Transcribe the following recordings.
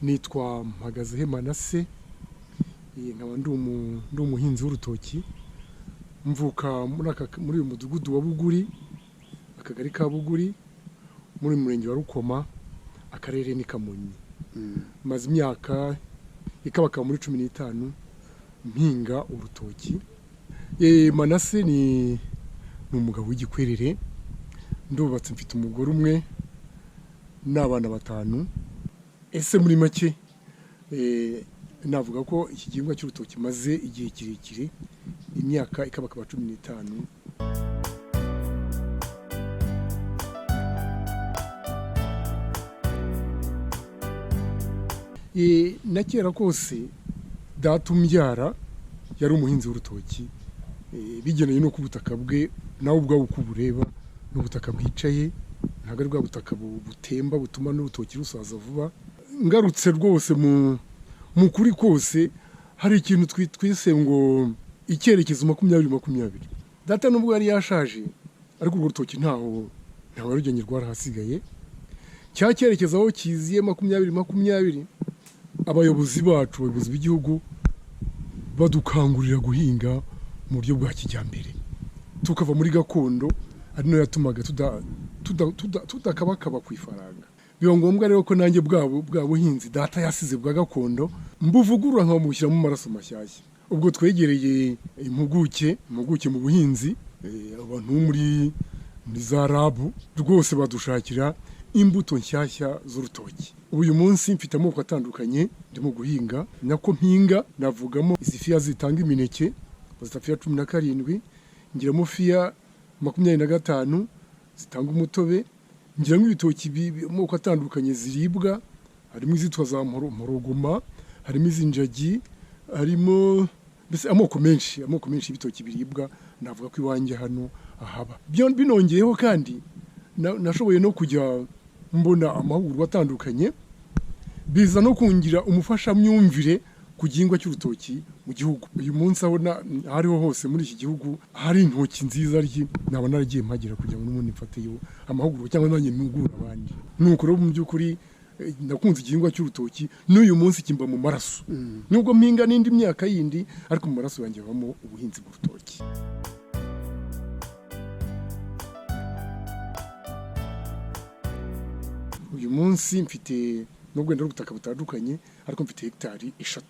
nitwa Mpagazehe Manase, nkaba ndi umuhinzi w'urutoki, mvuka muri uyu mudugudu wa Buguri, akagari ka Buguri, muri murenge wa Rukoma, akarere ni Kamonyi. Maze imyaka ikabaka muri 15 mpinga urutoki. Manase ni umugabo w'igikwerere, ndubatse mfite umugore umwe n'abana 5. Ese muri make navuga ko iki gihingwa cy'urutoki maze igihe kirekire, imyaka ikabaka 15. Na kera kose data umbyara yari umuhinzi w'urutoki, bigeneye no ku butaka bwe nawe ubwawe uko ubureba, n'ubutaka bwicaye, ntabwo ari bwa butaka butemba butuma n'urutoki rusaza vuba. Ngarutse rwose mu kuri kose, hari ikintu twise ngo icyerekezo 2020. Data nubwo yari yashaje, ariko urwo rutoki ntaho yarugenge rwarahasigaye. Cya cyerekezo aho kiziye 2020, abayobozi bacu, abayobozi b'igihugu badukangurira guhinga mu buryo bwa kijyambere, tukava muri gakondo, ari no yatumaga tudakabakaba ku ifaranga. Biba ngombwa rero ko nanjye bwa buhinzi data yasize bwa gakondo mbuvugurura nkamubushyira mu maraso mashyashya. Ubwo twegereye impuguke mu buhinzi, abantu muri za rabu rwose badushakira imbuto nshyashya z'urutoki. Uyu munsi mfite amoko atandukanye ndimo guhinga, nako mpinga navugamo izi fiya zitanga imineke, fiya 17, ngiramo fiya 25 zitanga umutobe, ngiramo ibitoki amoko atandukanye ziribwa, harimo izitwa za mporogoma, harimo izinjagi, harimo mbese amoko menshi y'ibitoki biribwa. Navuga ko iwanjye hano ahaba. Binongeyeho kandi nashoboye no kujya mbona amahugurwa atandukanye, biza no kungira umufashamyumvire ku gihingwa cy'urutoki mu gihugu. Uyu munsi abona hariho hose muri iki gihugu hari intoki nziza naba naragiye mpagera kugira ngo n'umuntu mfateyo amahugurwa cyangwa nanjye mpugure abandi. Nuko rero mu by'ukuri nakunze igihingwa cy'urutoki, n'uyu munsi kimba mu maraso. Nubwo mpinga n'indi myaka yindi, ariko mu maraso yanjye habamo ubuhinzi bw'urutoki. Uyu munsi mfite nubwo ndari ubutaka butandukanye, ariko mfite hegitari 3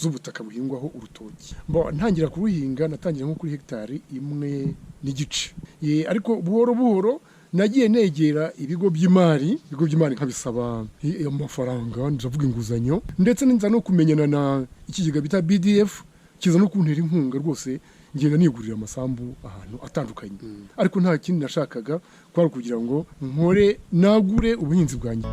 z'ubutaka buhingwaho urutoki. Ntangira kuruhinga natangira nko kuri hegitari 1 n'igice. Ariko buhoro buhoro nagiye negera ibigo by'imari nkabisaba amafaranga, ndavuga inguzanyo, ndetse nza no kumenyana na ikigega bita BDF, kiza no kuntera inkunga rwose, ngenda nigurira amasambu ahantu atandukanye. Ariko nta kindi nashakaga kwari kugira ngo nagure ubuhinzi bwanjye.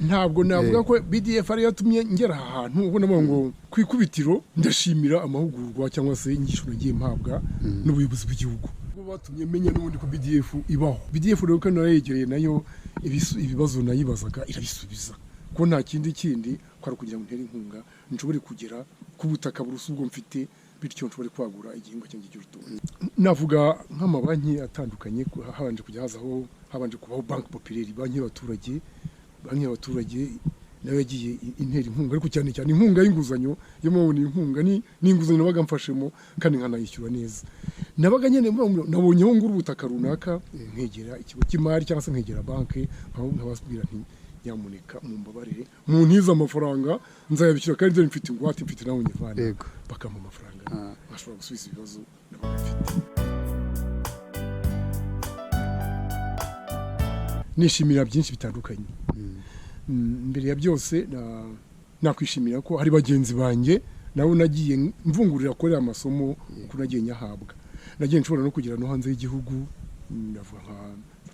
Ntabwo navuga ko BDF ari yatumye ngera ahantu ubona ngo kwikubitiro. Ndashimira amahugurwa cyangwa se inyigisho nagiye mpabwa n'ubuyobozi bw'igihugu, batumye menya n'ubundi ko BDF ibaho. BDF rero ko naregereye nayo ibibazo nayibazaga irabisubiza, ko nta kindi kwari kugira ngo ntere inkunga nshobore kugera ku butaka burusu ubwo mfite, bityo nshobore kwagura igihingwa cyanjye cy'urutoki. Navuga nk'amabanki atandukanye, habanje kubaho Banki Populaire, banki y'abaturage nayo yagiye intera inkunga, ariko cyane inkunga y'inguzanyo. Yo mubona inkunga n'inguzanyo nabaga mfashemo kandi nkanayishyura neza. Nabaga nyene nabonyeho nguru ubutaka runaka, nkegera ikigo cy'imari cyangwa se nkegera banki, nkabasubira nti nyamuneka mumbabarire muntiza amafaranga, nzayabishyura kandi mfite ingwate, mfite nawe nyivana, bakampa amafaranga nkashobora gusubiza ibibazo nabaga mfite. Nishimira byinshi bitandukanye. Mbere ya byose nakwishimira ko hari bagenzi banjye nabo nagiye mvungurira korera amasomo uko nagiye nyahabwa. Nagiye nshobora no kugera no hanze y'igihugu, ndavuga nka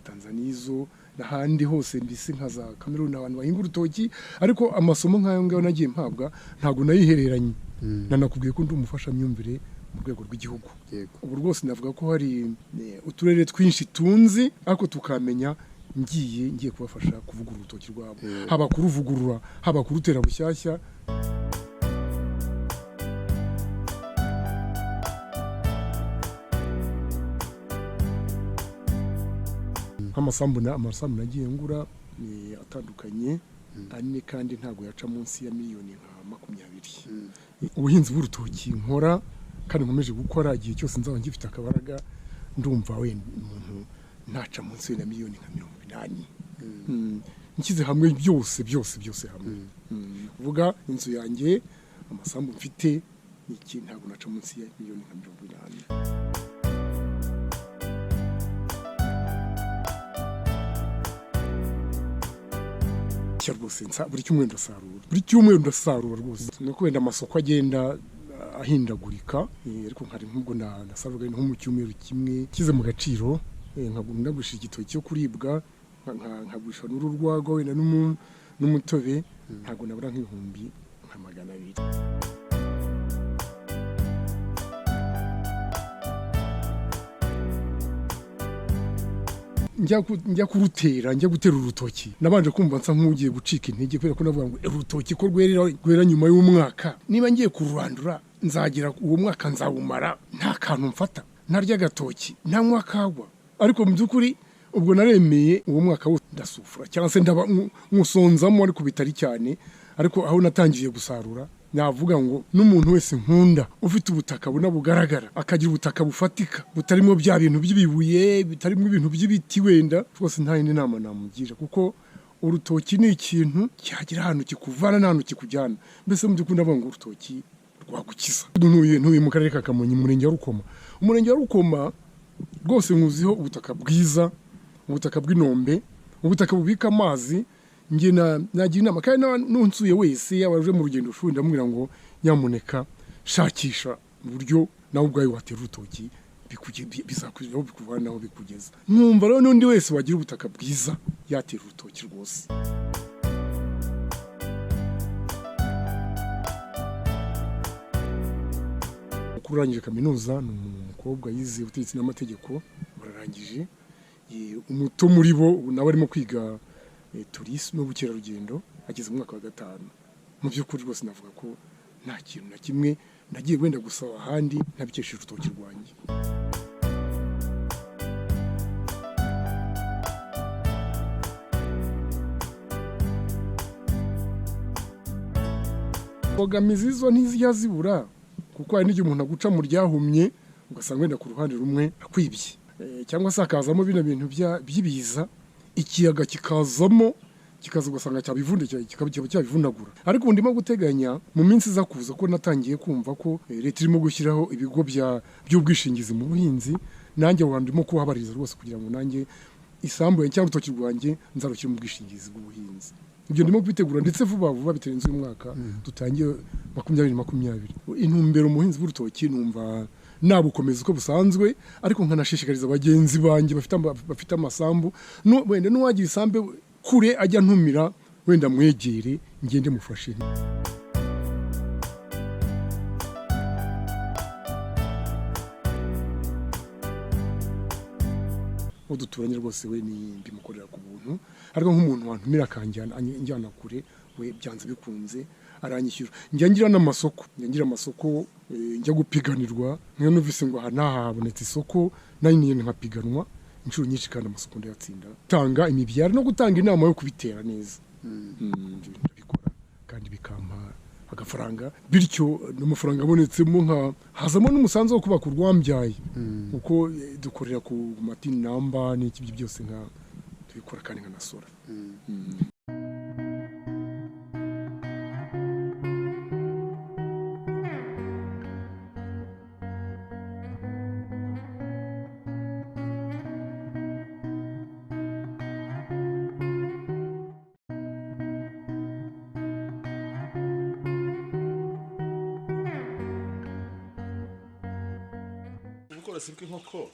Tanzania n'ahandi hose, mbise nka za Cameroon, abantu bahinga urutoki. Ariko amasomo nk'ayo ngayo nagiye mpabwa ntabwo nayihereranye. Nanakubwiye ko ndi umufashamyumvire mu rwego rw'igihugu. Ubu rwose navuga ko hari uturere twinshi tunzi, ariko tukamenya ngiye kubafasha kuvugurura urutoki rwabo, haba kuruvugurura, haba kurutera bushyashya. amasambu nagiye ngura ni atandukanye ane kandi ntabwo yaca munsi ya miliyoni nka 20. Ubuhinzi bw'urutoki nkora kandi nkomeje gukora igihe cyose nzaba ngifite akabaraga ndumva wenda umuntu ntaca munsi ya miliyoni nka 80. Nkize hamwe byose hamwe. Kuvuga inzu yanjye amasambu mfite iki ntabwo naca munsi ya miliyoni nka 80. Rwose buri cyumweru ndasarura rwose nuko wenda amasoko agenda ahindagurika ariko nkari nk'ubwo ndasarura nko mu cyumweru kimwe kize mu gaciro ndagurisha igitoki cyo kuribwa nkagurisha n'ururwagwa wenda n'umutobe ntabwo nabura nk'ibihumbi nka 200. Njya gutera urutoki nabanje kumva nsa nk'ugiye gucika intege kubera ko navuga ngo urutoki ko rwera nyuma y'umwaka niba ngiye kururandura nzagira uwo mwaka nzawumara nta kantu mfata ntarya gatoki nta mwakagwa ariko mu by'ukuri ubwo naremeye uwo mwaka wose ndasufura cyangwa se ndaba nkusonzamo ariko bitari cyane ariko aho natangiye gusarura navuga ngo n'umuntu wese nkunda ufite ubutaka bugaragara akagira ubutaka bufatika butarimo bya bintu by'ibibuye bitarimo ibintu by'ibiti wenda rwose nta yindi nama namugira kuko urutoki ni ikintu cyagira ahantu kikuvana n'ahantu kikujyana mbese mu by'ukuri ndavuga ngo urutoki rwagukiza. Ntuye mu karere ka Kamonyi umurenge wa Rukoma. Umurenge wa Rukoma rwose nkuziho ubutaka bwiza, ubutaka bw'inombe, ubutaka bubika amazi. Nge nagira inama kandi n'unsuye wese yabaje mu rugendo shuri ndamubwira ngo nyamuneka shakisha uburyo nawe ubwawe watera urutoki bizakujyaho bikuvanaho bikugeza. Numva rero n'undi wese wagira ubutaka bwiza yatera urutoki rwose. Kurangije kaminuza ni umukobwa yize ubutegetsi n'amategeko bararangije. Umuto muri bo nawe arimo kwiga tourisme n'ubukerarugendo ageze mu mwaka wa 5. Mu by'ukuri rwose navuga ko nta kintu na kimwe nagiye wenda gusaba ahandi ntabikesheje urutoki rwanjye. Mbogamizi zo ntizijya zibura kuko hari n'igihe umuntu aguca mu ryahumye ugasanga wenda ku ruhande rumwe akwibye cyangwa se akazamo bino bintu by'ibiza ikiyaga kikazamo kikaza ugasanga cyabivundagura. Ariko ndimo guteganya mu minsi iza kuza ko natangiye kumva ko leta irimo gushyiraho ibigo by'ubwishingizi mu buhinzi nanjye ndimo kuhabaririza rwose kugira ngo nanjye isambu cyangwa urutoki rwanjye nzarukire mu bwishingizi bw'ubuhinzi. Ibyo ndimo kubitegura ndetse vuba bitarenze uyu mwaka dutangiye 2020. Intumbero umuhinzi bw'urutoki numva nabukomeza uko busanzwe ariko nkanashishikariza abagenzi banjye bafite amasambu wenda n'uwagira isambe kure ajya ntumira wenda mwegere ngende mufashe. Uduturanye rwose we ndimukorera ku buntu ariko nk'umuntu wantumira akanjyana kure we byanze bikunze aranyishyura. Ngira amasoko njya gupiganirwa nk'iyo numvise ngo aha nahabonetse isoko nari niye nkapiganwa inshuro nyinshi kandi amasoko ndayatsinda. Tanga imibyara no gutanga inama yo kubitera neza ndabikora kandi bikampa agafaranga bityo n'amafaranga abonetsemo hazamo n'umusanzu wo kubaka urwambyaye kuko dukorera ku matini namba n'iki byose tubikora kandi nkanasora. ubworozi bw'inkoko